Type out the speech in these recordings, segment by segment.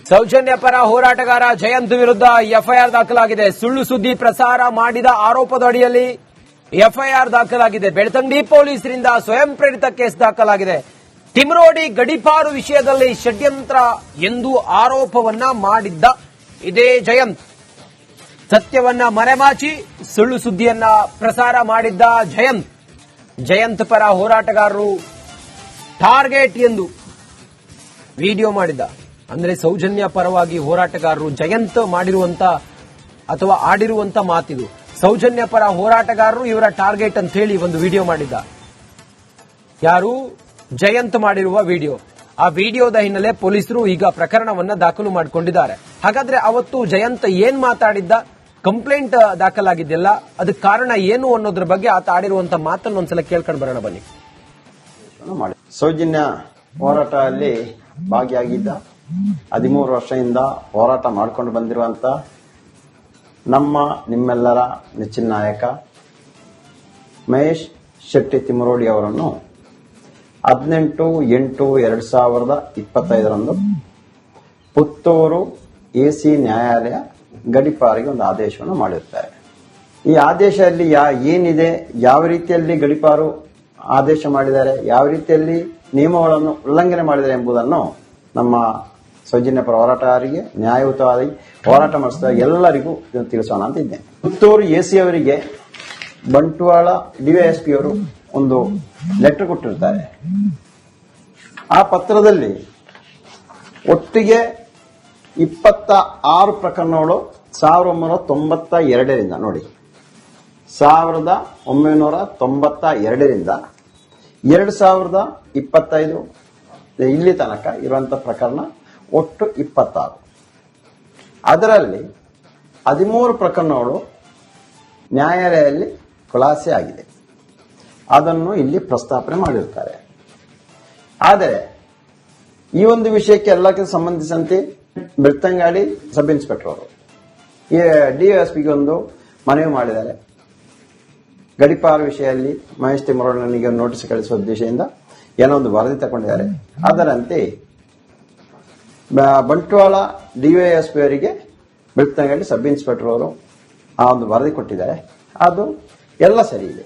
ಸೌಜನ್ಯ ಪರ ಹೋರಾಟಗಾರ ಜಯಂತ್ ವಿರುದ್ಧ ಎಫ್ಐಆರ್ ದಾಖಲಾಗಿದೆ. ಸುಳ್ಳು ಸುದ್ದಿ ಪ್ರಸಾರ ಮಾಡಿದ ಆರೋಪದ ಅಡಿಯಲ್ಲಿ ಎಫ್ಐಆರ್ ದಾಖಲಾಗಿದೆ. ಬೆಳ್ತಂಗಡಿ ಪೊಲೀಸರಿಂದ ಸ್ವಯಂ ಪ್ರೇರಿತ ಕೇಸ್ ದಾಖಲಾಗಿದೆ. ತಿಮ್ರೋಡಿ ಗಡಿಪಾರು ವಿಷಯದಲ್ಲಿ ಷಡ್ಯಂತ್ರ ಎಂದು ಆರೋಪವನ್ನ ಮಾಡಿದ್ದ ಇದೇ ಜಯಂತ್ ಸತ್ಯವನ್ನ ಮರೆಮಾಚಿ ಸುಳ್ಳು ಸುದ್ದಿಯನ್ನ ಪ್ರಸಾರ ಮಾಡಿದ್ದ ಜಯಂತ್ ಪರ ಹೋರಾಟಗಾರರು ಟಾರ್ಗೆಟ್ ಎಂದು ವಿಡಿಯೋ ಮಾಡಿದ್ದ. ಅಂದ್ರೆ ಸೌಜನ್ಯ ಪರವಾಗಿ ಹೋರಾಟಗಾರರು ಜಯಂತ್ ಮಾಡಿರುವಂತ ಅಥವಾ ಆಡಿರುವಂತ ಮಾತಿದು. ಸೌಜನ್ಯ ಪರ ಹೋರಾಟಗಾರರು ಇವರ ಟಾರ್ಗೆಟ್ ಅಂತ ಹೇಳಿ ಒಂದು ವಿಡಿಯೋ ಮಾಡಿದ್ದ. ಯಾರು? ಜಯಂತ್ ಮಾಡಿರುವ ವಿಡಿಯೋ. ಆ ವಿಡಿಯೋದ ಹಿನ್ನೆಲೆ ಪೊಲೀಸರು ಈಗ ಪ್ರಕರಣವನ್ನ ದಾಖಲು ಮಾಡಿಕೊಂಡಿದ್ದಾರೆ. ಹಾಗಾದ್ರೆ ಅವತ್ತು ಜಯಂತ್ ಏನ್ ಮಾತಾಡಿದ್ದ, ಕಂಪ್ಲೇಂಟ್ ದಾಖಲಾಗಿದ್ದೆಲ್ಲ, ಅದಕ್ಕೆ ಕಾರಣ ಏನು ಅನ್ನೋದ್ರ ಬಗ್ಗೆ ಆತ ಆಡಿರುವಂತ ಮಾತನ್ನು ಒಂದ್ಸಲ ಕೇಳ್ಕೊಂಡು ಬರೋಣ ಬನ್ನಿ. ಸೌಜನ್ಯ ಹೋರಾಟದಲ್ಲಿ ಭಾಗಿಯಾಗಿದ್ದ 13 ವರ್ಷದಿಂದ ಹೋರಾಟ ಮಾಡಿಕೊಂಡು ಬಂದಿರುವಂತ ನಮ್ಮ ನಿಮ್ಮೆಲ್ಲರ ನೆಚ್ಚಿನ ನಾಯಕ ಮಹೇಶ್ ಶೆಟ್ಟಿ ತಿಮರೋಡಿ ಅವರನ್ನು 18/8/2025 ಪುತ್ತೂರು ಎಸಿ ನ್ಯಾಯಾಲಯ ಗಡಿಪಾರಿಗೆ ಒಂದು ಆದೇಶವನ್ನು ಮಾಡಿರುತ್ತಾರೆ. ಈ ಆದೇಶದಲ್ಲಿ ಏನಿದೆ, ಯಾವ ರೀತಿಯಲ್ಲಿ ಗಡಿಪಾರು ಆದೇಶ ಮಾಡಿದ್ದಾರೆ, ಯಾವ ರೀತಿಯಲ್ಲಿ ನಿಯಮಗಳನ್ನು ಉಲ್ಲಂಘನೆ ಮಾಡಿದ್ದಾರೆ ಎಂಬುದನ್ನು ನಮ್ಮ ಸೌಜನ್ಯ ಪರ ಹೋರಾಟಗಾರರಿಗೆ ನ್ಯಾಯಯುತವಾಗಿ ಹೋರಾಟ ಮಾಡಿಸಿದ ಎಲ್ಲರಿಗೂ ತಿಳಿಸೋಣ ಅಂತ ಇದ್ದೇನೆ. ಪುತ್ತೂರು ಎಸಿ ಅವರಿಗೆ ಬಂಟ್ವಾಳ ಡಿವೈಎಸ್ಪಿ ಅವರು ಒಂದು ಲೆಟರ್ ಕೊಟ್ಟಿರ್ತಾರೆ. ಆ ಪತ್ರದಲ್ಲಿ ಒಟ್ಟಿಗೆ 26 ಪ್ರಕರಣಗಳು 1992ರಿಂದ ನೋಡಿ 1992ರಿಂದ 2025 ಇಲ್ಲಿ ತನಕ ಇರುವಂತಹ ಪ್ರಕರಣ ಒಟ್ಟು 26. ಅದರಲ್ಲಿ 13 ಪ್ರಕರಣಗಳು ನ್ಯಾಯಾಲಯದಲ್ಲಿ ಖುಲಾಸೆ ಆಗಿದೆ. ಅದನ್ನು ಇಲ್ಲಿ ಪ್ರಸ್ತಾಪನೆ ಮಾಡಿರುತ್ತಾರೆ. ಆದರೆ ಈ ಒಂದು ವಿಷಯಕ್ಕೆ ಎಲ್ಲಕ್ಕೆ ಸಂಬಂಧಿಸಿದಂತೆ ಬೆಳ್ತಂಗಡಿ ಸಬ್ ಇನ್ಸ್ಪೆಕ್ಟರ್ ಅವರು ಡಿಎಸ್ಪಿಗೆ ಒಂದು ಮನವಿ ಮಾಡಿದ್ದಾರೆ. ಗಡಿಪಾರು ವಿಷಯದಲ್ಲಿ ಮಹೇಶ್ ತಿಮರೋಡನಿಗೆ ನೋಟಿಸ್ ಕಳಿಸುವ ಉದ್ದೇಶದಿಂದ ಏನೋ ಒಂದು ವರದಿ ತಗೊಂಡಿದ್ದಾರೆ. ಅದರಂತೆ ಬಂಟ್ವಾಳ ಡಿವೈಎಸ್ಪಿ ಅವರಿಗೆ ಬೆಳ್ತಂಗಡಿ ಸಬ್ ಇನ್ಸ್ಪೆಕ್ಟರ್ ಅವರು ಆ ಒಂದು ವರದಿ ಕೊಟ್ಟಿದ್ದಾರೆ. ಅದು ಎಲ್ಲ ಸರಿ ಇದೆ.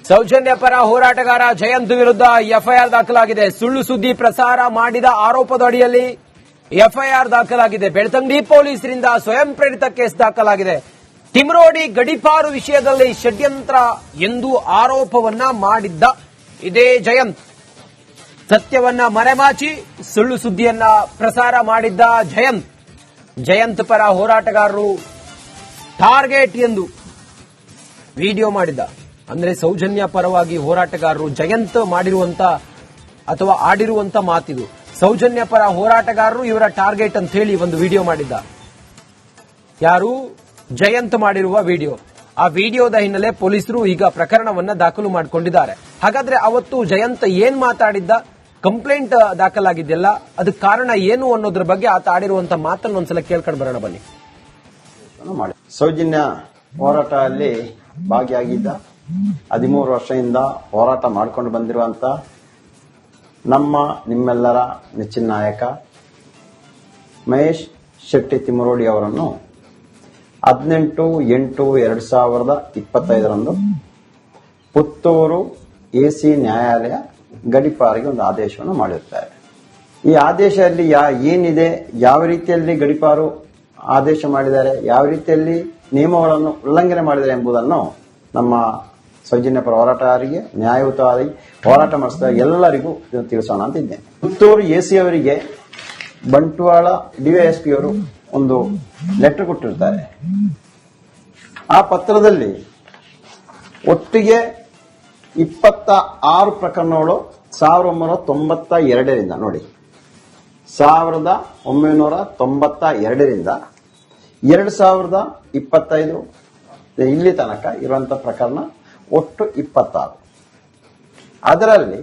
ಸೌಜನ್ಯ ಪರ ಹೋರಾಟಗಾರ ಜಯಂತ್ ವಿರುದ್ಧ ಎಫ್ಐಆರ್ ದಾಖಲಾಗಿದೆ. ಸುಳ್ಳು ಸುದ್ದಿ ಪ್ರಸಾರ ಮಾಡಿದ ಆರೋಪದ ಅಡಿಯಲ್ಲಿ ಎಫ್ಐಆರ್ ದಾಖಲಾಗಿದೆ. ಬೆಳ್ತಂಗಡಿ ಪೊಲೀಸರಿಂದ ಸ್ವಯಂ ಪ್ರೇರಿತ ಕೇಸ್ ದಾಖಲಾಗಿದೆ. ತಿಮ್ರೋಡಿ ಗಡಿಪಾರು ವಿಷಯದಲ್ಲಿ ಷಡ್ಯಂತ್ರ ಎಂದು ಆರೋಪವನ್ನ ಮಾಡಿದ್ದ ಇದೇ ಜಯಂತ್ ಸತ್ಯವನ್ನ ಮರೆಮಾಚಿ ಸುಳ್ಳು ಸುದ್ದಿಯನ್ನ ಪ್ರಸಾರ ಮಾಡಿದ್ದ ಜಯಂತ್ ಪರ ಹೋರಾಟಗಾರರು ಟಾರ್ಗೆಟ್ ಎಂದು ವಿಡಿಯೋ ಮಾಡಿದ್ದ. ಅಂದ್ರೆ ಸೌಜನ್ಯ ಪರವಾಗಿ ಹೋರಾಟಗಾರರು ಜಯಂತ್ ಮಾಡಿರುವಂತ ಅಥವಾ ಆಡಿರುವಂತ ಮಾತಿದು. ಸೌಜನ್ಯ ಪರ ಹೋರಾಟಗಾರರು ಇವರ ಟಾರ್ಗೆಟ್ ಅಂತ ಹೇಳಿ ಒಂದು ವಿಡಿಯೋ ಮಾಡಿದ್ದ. ಯಾರು? ಜಯಂತ್ ಮಾಡಿರುವ ವಿಡಿಯೋ. ಆ ವಿಡಿಯೋದ ಹಿನ್ನೆಲೆ ಪೊಲೀಸರು ಈಗ ಪ್ರಕರಣವನ್ನ ದಾಖಲು ಮಾಡಿಕೊಂಡಿದ್ದಾರೆ. ಹಾಗಾದ್ರೆ ಅವತ್ತು ಜಯಂತ್ ಏನ್ ಮಾತಾಡಿದ್ದ, ಕಂಪ್ಲೇಂಟ್ ದಾಖಲಾಗಿದ್ದೆಲ್ಲ, ಅದಕ್ಕೆ ಕಾರಣ ಏನು ಅನ್ನೋದ್ರ ಬಗ್ಗೆ ಆತ ಆಡಿರುವಂತ ಮಾತನ್ನು ಒಂದ್ಸಲ ಕೇಳ್ಕೊಂಡು ಬರೋಣ ಬನ್ನಿ. ಸೌಜನ್ಯ ಹೋರಾಟದಲ್ಲಿ ಭಾಗಿಯಾಗಿದ್ದ 13 ವರ್ಷದಿಂದ ಹೋರಾಟ ಮಾಡಿಕೊಂಡು ಬಂದಿರುವಂತ ನಮ್ಮ ನಿಮ್ಮೆಲ್ಲರ ನೆಚ್ಚಿನ ನಾಯಕ ಮಹೇಶ್ ಶೆಟ್ಟಿ ತಿಮರೋಡಿ ಅವರನ್ನು 18/8/2025 ಪುತ್ತೂರು ಎಸಿ ನ್ಯಾಯಾಲಯ ಗಡಿಪಾರಿಗೆ ಒಂದು ಆದೇಶವನ್ನು ಮಾಡಿರುತ್ತಾರೆ. ಈ ಆದೇಶದಲ್ಲಿ ಏನಿದೆ, ಯಾವ ರೀತಿಯಲ್ಲಿ ಗಡಿಪಾರು ಆದೇಶ ಮಾಡಿದ್ದಾರೆ, ಯಾವ ರೀತಿಯಲ್ಲಿ ನಿಯಮಗಳನ್ನು ಉಲ್ಲಂಘನೆ ಮಾಡಿದ್ದಾರೆ ಎಂಬುದನ್ನು ನಮ್ಮ ಸೌಜನ್ಯ ಪರ ಹೋರಾಟಗಾರರಿಗೆ ನ್ಯಾಯಯುತವಾಗಿ ಹೋರಾಟ ಮಾಡಿಸಿದ ಎಲ್ಲರಿಗೂ ತಿಳಿಸೋಣ ಅಂತ ಇದ್ದೇನೆ. ಪುತ್ತೂರು ಎಸಿ ಅವರಿಗೆ ಬಂಟ್ವಾಳ ಡಿವೈಎಸ್ಪಿ ಅವರು ಒಂದು ಲೆಟರ್ ಕೊಟ್ಟಿರ್ತಾರೆ. ಆ ಪತ್ರದಲ್ಲಿ ಒಟ್ಟಿಗೆ 26 ಪ್ರಕರಣಗಳು 1992ರಿಂದ ನೋಡಿ 1992ರಿಂದ 2025 ಇಲ್ಲಿ ತನಕ ಇರುವಂತಹ ಪ್ರಕರಣ ಒಟ್ಟು 26. ಅದರಲ್ಲಿ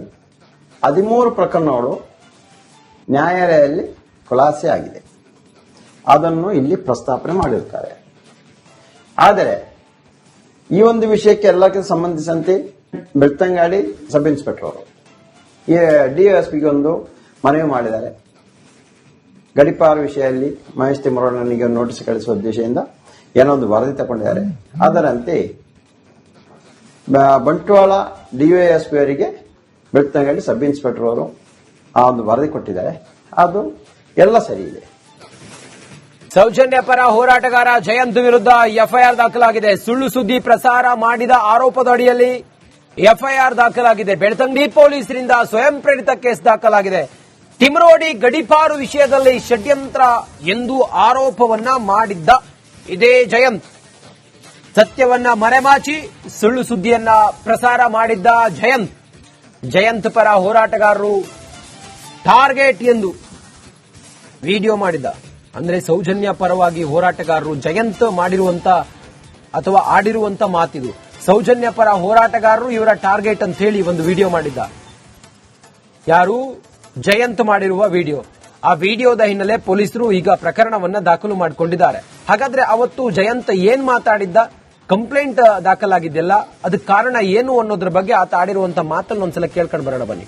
13 ಪ್ರಕರಣಗಳು ನ್ಯಾಯಾಲಯದಲ್ಲಿ ಖುಲಾಸೆ ಆಗಿದೆ. ಅದನ್ನು ಇಲ್ಲಿ ಪ್ರಸ್ತಾಪನೆ ಮಾಡಿರುತ್ತಾರೆ. ಆದರೆ ಈ ಒಂದು ವಿಷಯಕ್ಕೆ ಎಲ್ಲಕ್ಕೆ ಸಂಬಂಧಿಸಿದಂತೆ ಬೆಳ್ತಂಗಡಿ ಸಬ್ ಇನ್ಸ್ಪೆಕ್ಟರ್ ಅವರು ಡಿಎಸ್ಪಿಗೆ ಒಂದು ಮನವಿ ಮಾಡಿದ್ದಾರೆ. ಗಡಿಪಾರು ವಿಷಯದಲ್ಲಿ ಮಹೇಶ್ ತಿಮ್ಮರೋಡನಿಗೆ ನೋಟಿಸ್ ಕಳಿಸುವ ಉದ್ದೇಶದಿಂದ ಏನೋ ಒಂದು ವರದಿ ತಗೊಂಡಿದ್ದಾರೆ. ಅದರಂತೆ ಬಂಟ್ವಾಳ ಡಿವೈಎಸ್ಪಿ ಅವರಿಗೆ ಬೆಳ್ತಂಗಡಿ ಸಬ್ ಇನ್ಸ್ಪೆಕ್ಟರ್ ಅವರು ಆ ಒಂದು ವರದಿ ಕೊಟ್ಟಿದ್ದಾರೆ. ಅದು ಎಲ್ಲ ಸರಿ ಇದೆ. ಸೌಜನ್ಯ ಪರ ಹೋರಾಟಗಾರ ಜಯಂತ್ ವಿರುದ್ಧ ಎಫ್ಐಆರ್ ದಾಖಲಾಗಿದೆ. ಸುಳ್ಳು ಸುದ್ದಿ ಪ್ರಸಾರ ಮಾಡಿದ ಆರೋಪದ ಅಡಿಯಲ್ಲಿ ಎಫ್ಐಆರ್ ದಾಖಲಾಗಿದೆ. ಬೆಳ್ತಂಗಡಿ ಪೊಲೀಸರಿಂದ ಸ್ವಯಂ ಪ್ರೇರಿತ ಕೇಸ್ ದಾಖಲಾಗಿದೆ. ತಿಮ್ರೋಡಿ ಗಡಿಪಾರು ವಿಷಯದಲ್ಲಿ ಷಡ್ಯಂತ್ರ ಎಂದು ಆರೋಪವನ್ನ ಮಾಡಿದ್ದ ಇದೇ ಜಯಂತ್ ಸತ್ಯವನ್ನ ಮರೆಮಾಚಿ ಸುಳ್ಳು ಸುದ್ದಿಯನ್ನ ಪ್ರಸಾರ ಮಾಡಿದ್ದ ಜಯಂತ್ ಪರ ಹೋರಾಟಗಾರರು ಟಾರ್ಗೆಟ್ ಎಂದು ವಿಡಿಯೋ ಮಾಡಿದ್ದ. ಅಂದ್ರೆ ಸೌಜನ್ಯ ಪರವಾಗಿ ಹೋರಾಟಗಾರರು ಜಯಂತ್ ಮಾಡಿರುವಂತ ಅಥವಾ ಆಡಿರುವಂತ ಮಾತಿದು. ಸೌಜನ್ಯ ಪರ ಹೋರಾಟಗಾರರು ಇವರ ಟಾರ್ಗೆಟ್ ಅಂತ ಹೇಳಿ ಒಂದು ವಿಡಿಯೋ ಮಾಡಿದ್ದ. ಯಾರು? ಜಯಂತ್ ಮಾಡಿರುವ ವಿಡಿಯೋ. ಆ ವಿಡಿಯೋದ ಹಿನ್ನೆಲೆ ಪೊಲೀಸರು ಈಗ ಪ್ರಕರಣವನ್ನ ದಾಖಲು ಮಾಡಿಕೊಂಡಿದ್ದಾರೆ. ಹಾಗಾದ್ರೆ ಅವತ್ತು ಜಯಂತ್ ಏನ್ ಮಾತಾಡಿದ್ದ, ಕಂಪ್ಲೇಂಟ್ ದಾಖಲಾಗಿದ್ದೆಲ್ಲ, ಅದಕ್ಕೆ ಕಾರಣ ಏನು ಅನ್ನೋದ್ರ ಬಗ್ಗೆ ಆತ ಆಡಿರುವಂತ ಮಾತನ್ನು ಒಂದ್ಸಲ ಕೇಳ್ಕೊಂಡು ಬರೋಣ ಬನ್ನಿ.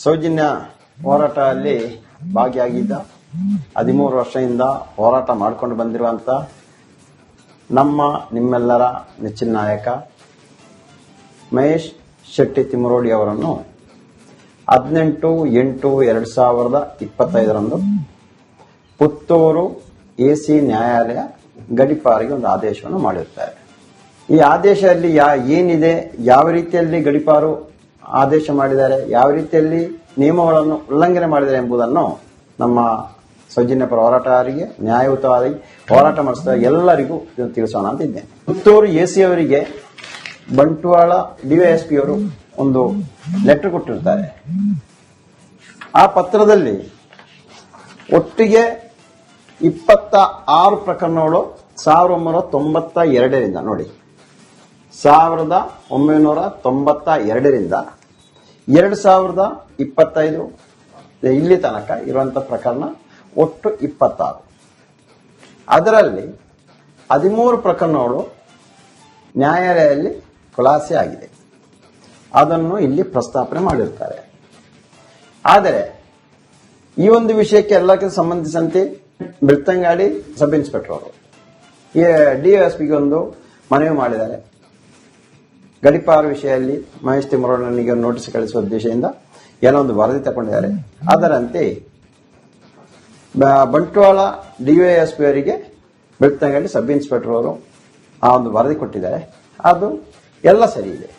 ಸೌಜನ್ಯ ಹೋರಾಟದಲ್ಲಿ ಭಾಗಿಯಾಗಿದ್ದ 13 ವರ್ಷದಿಂದ ಹೋರಾಟ ಮಾಡಿಕೊಂಡು ಬಂದಿರುವಂತ ನಮ್ಮ ನಿಮ್ಮೆಲ್ಲರ ನೆಚ್ಚಿನ ನಾಯಕ ಮಹೇಶ್ ಶೆಟ್ಟಿ ತಿಮ್ಮರೋಡಿ ಅವರನ್ನು 18/8/2025 ಪುತ್ತೂರು ಎಸಿ ನ್ಯಾಯಾಲಯ ಗಡಿಪಾರಿಗೆ ಒಂದು ಆದೇಶವನ್ನು ಮಾಡಿರುತ್ತಾರೆ. ಈ ಆದೇಶದಲ್ಲಿ ಏನಿದೆ, ಯಾವ ರೀತಿಯಲ್ಲಿ ಗಡಿಪಾರು ಆದೇಶ ಮಾಡಿದ್ದಾರೆ, ಯಾವ ರೀತಿಯಲ್ಲಿ ನಿಯಮಗಳನ್ನು ಉಲ್ಲಂಘನೆ ಮಾಡಿದ್ದಾರೆ ಎಂಬುದನ್ನು ನಮ್ಮ ಸೌಜನ್ಯ ಪರ ಹೋರಾಟಗಾರರಿಗೆ ನ್ಯಾಯಯುತವಾಗಿ ಹೋರಾಟ ಮಾಡಿಸಿದ ಎಲ್ಲರಿಗೂ ತಿಳಿಸೋಣ ಅಂತ ಇದ್ದೇನೆ. ಪುತ್ತೂರು ಎಸಿ ಅವರಿಗೆ ಬಂಟ್ವಾಳ ಡಿವೈಎಸ್ಪಿ ಅವರು ಒಂದು ಲೆಟರ್ ಕೊಟ್ಟಿರ್ತಾರೆ. ಆ ಪತ್ರದಲ್ಲಿ ಒಟ್ಟಿಗೆ 26 ಪ್ರಕರಣಗಳು 1992ರಿಂದ ನೋಡಿ 1992ರಿಂದ 2025 ಇಲ್ಲಿ ತನಕ ಇರುವಂತಹ ಪ್ರಕರಣ ಒಟ್ಟು 26. ಅದರಲ್ಲಿ 13 ಪ್ರಕರಣಗಳು ನ್ಯಾಯಾಲಯದಲ್ಲಿ ಖುಲಾಸೆ ಆಗಿದೆ. ಅದನ್ನು ಇಲ್ಲಿ ಪ್ರಸ್ತಾಪನೆ ಮಾಡಿರ್ತಾರೆ. ಆದರೆ ಈ ಒಂದು ವಿಷಯಕ್ಕೆ ಎಲ್ಲಕ್ಕೆ ಸಂಬಂಧಿಸಿದಂತೆ ಬೆಳ್ತಂಗಡಿ ಸಬ್ ಇನ್ಸ್ಪೆಕ್ಟರ್ ಅವರು ಡಿಎಸ್ಪಿಗೆ ಒಂದು ಮನವಿ ಮಾಡಿದ್ದಾರೆ. ಗಡಿಪಾರು ವಿಷಯದಲ್ಲಿ ಮಹೇಶ್ ತಿಮ್ಮರೋಡನಿಗೆ ನೋಟಿಸ್ ಕಳಿಸುವ ಉದ್ದೇಶದಿಂದ ಏನೋ ಒಂದು ವರದಿ ತಗೊಂಡಿದ್ದಾರೆ. ಅದರಂತೆ ಬಂಟ್ವಾಳ ಡಿವೈಎಸ್ಪಿ ಅವರಿಗೆ ಬೆಳ್ತಂಗಡಿ ಸಬ್ ಇನ್ಸ್ಪೆಕ್ಟರ್ ಅವರು ಆ ಒಂದು ವರದಿ ಕೊಟ್ಟಿದ್ದಾರೆ. ಅದು ಎಲ್ಲ ಸರಿ ಇದೆ.